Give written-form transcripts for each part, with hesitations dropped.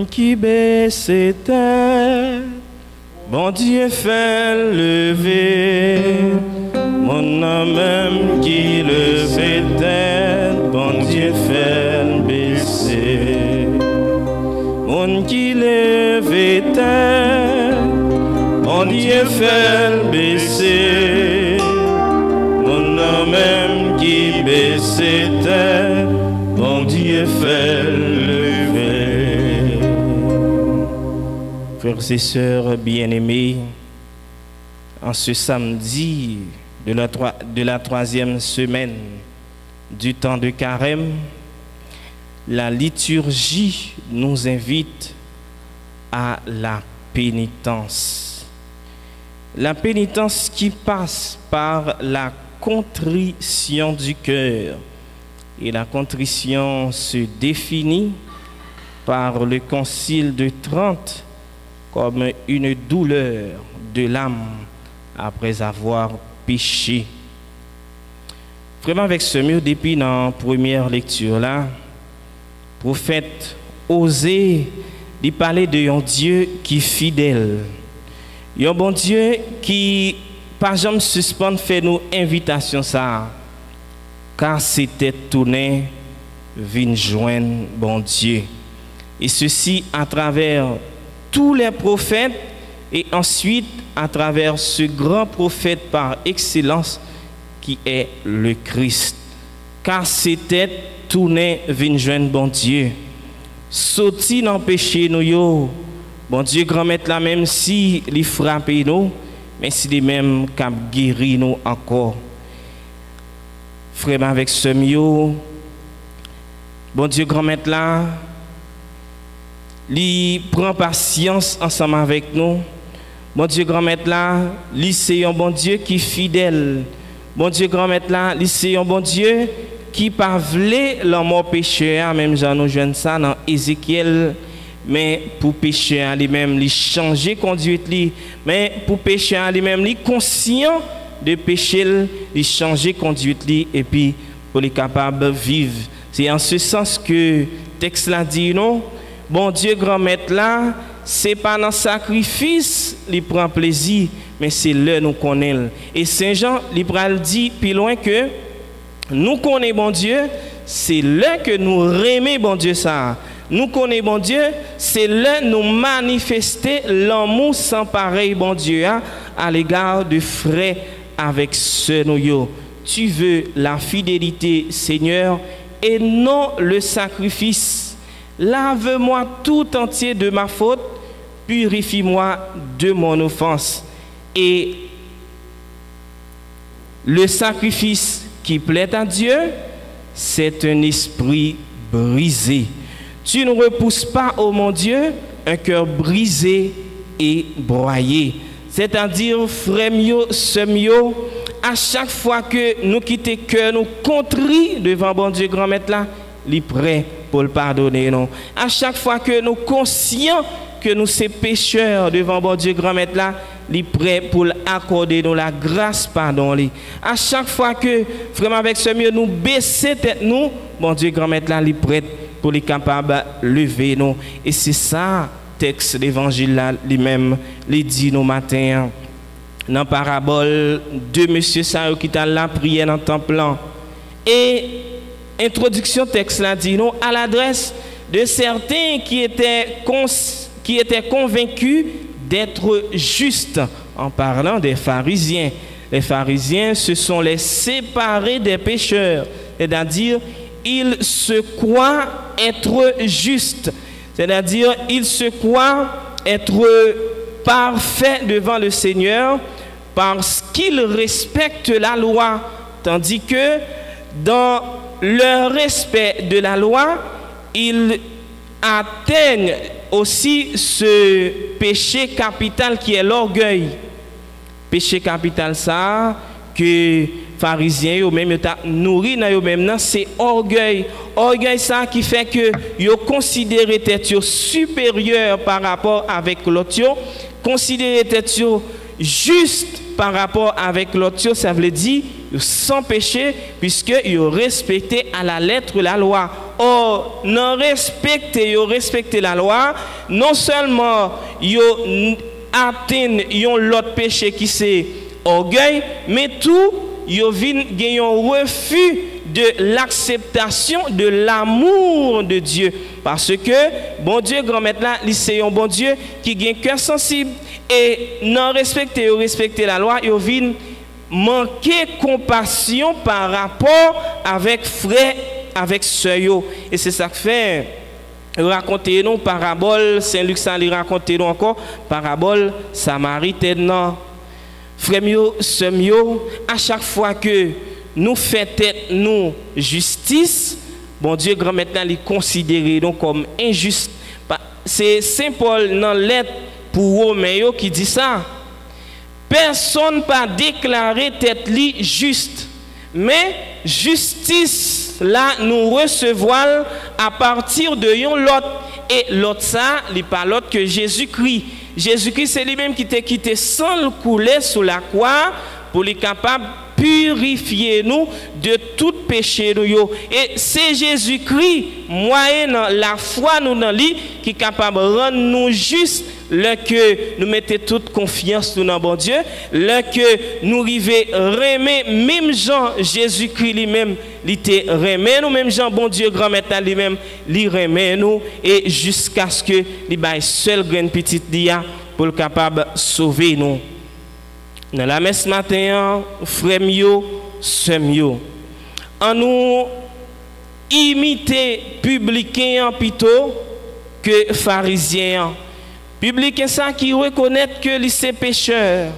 Qui baisse tête, bon Dieu fait lever. Mon âme même qui leve tête, bon Dieu fait baisser. Mon qui leve tête, bon Dieu fait baisser. Mon âme même qui baisse tête, bon Dieu fait lever. Frères et sœurs bien-aimés, en ce samedi de la troisième semaine du temps de carême, la liturgie nous invite à la pénitence. La pénitence qui passe par la contrition du cœur. Et la contrition se définit par le Concile de Trente comme une douleur de l'âme après avoir péché. Vraiment avec ce mur depuis dans la première lecture là, le prophète osait lui parler de un Dieu qui est fidèle. Un bon Dieu qui, par exemple, suspend fait nous invitation ça. Car c'était tourné, vient joindre bon Dieu. Et ceci à travers tous les prophètes et ensuite à travers ce grand prophète par excellence qui est le Christ. Car c'était tourné, vient joindre bon Dieu. Sorti dans le péché nous yo, bon Dieu grand maître là même si il frappe nous, mais si les mêmes cap guéri nous encore. Frère avec ce mieux, bon Dieu grand maître là, il prend patience ensemble avec nous. Bon Dieu grand maître là, c'est un bon Dieu qui est fidèle. Bon Dieu grand maître là, c'est un bon Dieu qui pas voulu l'homme pécheur, même j'en nous jeune ça dans Ézéchiel, mais pour pécheur lui-même, il changer conduite lui, mais pour pécheur lui-même, il conscient de péché, il changer conduite lui et puis pour les capable de vivre. C'est en ce sens que le texte l'a dit non. Bon Dieu grand maître là, c'est pas dans le sacrifice il prend plaisir, mais c'est là nous connaissons. Et Saint Jean il dit plus loin que nous connaissons bon Dieu, c'est là que nous remet bon Dieu ça. Nous connaissons bon Dieu, c'est là nous manifester l'amour sans pareil bon Dieu à l'égard de frères avec ceux nous. Tu veux la fidélité Seigneur et non le sacrifice. Lave-moi tout entier de ma faute, purifie-moi de mon offense. Et le sacrifice qui plaît à Dieu, c'est un esprit brisé. Tu ne repousses pas, ô mon Dieu, un cœur brisé et broyé. C'est-à-dire, frère mio, sœur mio, à chaque fois que nous quittons cœur, nous contrit devant bon Dieu grand maître là, il est prêt pour le pardonner. Non? À chaque fois que nous conscients que nous sommes pécheurs devant bon Dieu grand maître là, il est prêt pour accorder nous la grâce pardon. À chaque fois que vraiment avec ce mieux nous baisser tête nous, bon Dieu grand maître là, il est prêt pour les capables lever nous. Et c'est ça texte l'évangile là lui-même les dit nos matins dans la parabole de monsieur Sao qui t'a la prière dans le temple. Et introduction texte là dit nous à l'adresse de certains qui étaient convaincus d'être justes en parlant des pharisiens. Les pharisiens, ce sont les séparés des pécheurs, c'est-à-dire ils se croient être justes, c'est-à-dire ils se croient être parfaits devant le Seigneur parce qu'ils respectent la loi, tandis que dans leur respect de la loi, ils atteignent aussi ce péché capital qui est l'orgueil. Péché capital ça que pharisiens ou même nourri dans eux même c'est orgueil. Orgueil ça qui fait que yo considérer tête supérieur par rapport avec l'autre, considérer tête juste par rapport avec l'autre, ça veut dire sans péché puisque ils respecté à la lettre la loi. non respecter la loi, non seulement yo atteint l'autre péché qui c'est orgueil, mais tout yo vinn gen un refus de l'acceptation de l'amour de Dieu, parce que bon Dieu grand maître là, c'est un bon Dieu qui a un cœur sensible et non respecter la loi, yo vinn manquer compassion par rapport avec frère, avec sœur yo. Et c'est ça que fait raconter nous parabole Saint-Luc ça lui raconter nous encore parabole samaritaine. Frère yo, sœur yo, à chaque fois que nous faisons tête nous justice, bon Dieu grand maintenant les considérer donc comme injuste. C'est Saint Paul dans lettre pour Romains qui dit ça. Personne pas déclaré tête li juste, mais justice là nous recevons à partir de l'autre, et l'autre ça n'est pas l'autre que Jésus-Christ. Jésus-Christ c'est lui-même qui t'a quitté sans le couler sous la croix pour les capable purifier nous de tout péché nous yo. Et c'est Jésus-Christ moyen la foi nous dans lui qui est capable de rendre nous justes. Là que nous mettons toute confiance dans bon Dieu, là que nous arrivons remet même Jean Jésus-Christ lui-même, il était remet nous même Jean bon Dieu grand maître lui-même, il remet nous et jusqu'à ce que il baille seul graine petite dia pour le capable sauver nous. Dans la messe matin, frère mio, sœur mio, en nous imiter publicain plutôt que pharisien. Public ça qui reconnaît que c'est pécheur,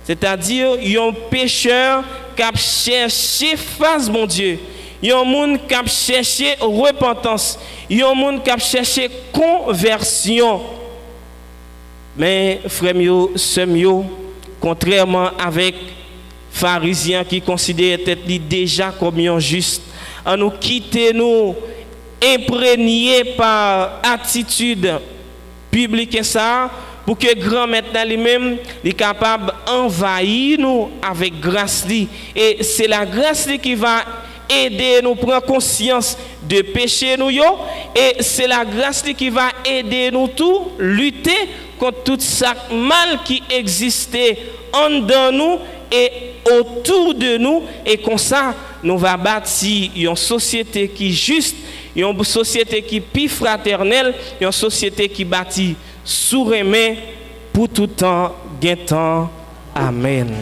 c'est-à-dire un pécheur qui a cherché face mon Dieu, un monde qui a cherché repentance, un monde qui a cherché conversion. Mais frère mio, sœur mio, contrairement avec pharisiens qui considèrent être déjà comme un juste, en nous quitter nous imprégnés par attitude public ça pour que grand maintenant lui-même est capable d'envahir nous avec grâce li. Et c'est la grâce li qui va aider nous prendre conscience de péché nous yo, et c'est la grâce li qui va aider nous tout lutter contre tout ça mal qui existait en dedans nous et autour de nous, et comme ça nous va bâtir une société qui est juste, une société qui est plus fraternelle, une société qui bâtit sous remède pour tout temps, gain temps. Amen.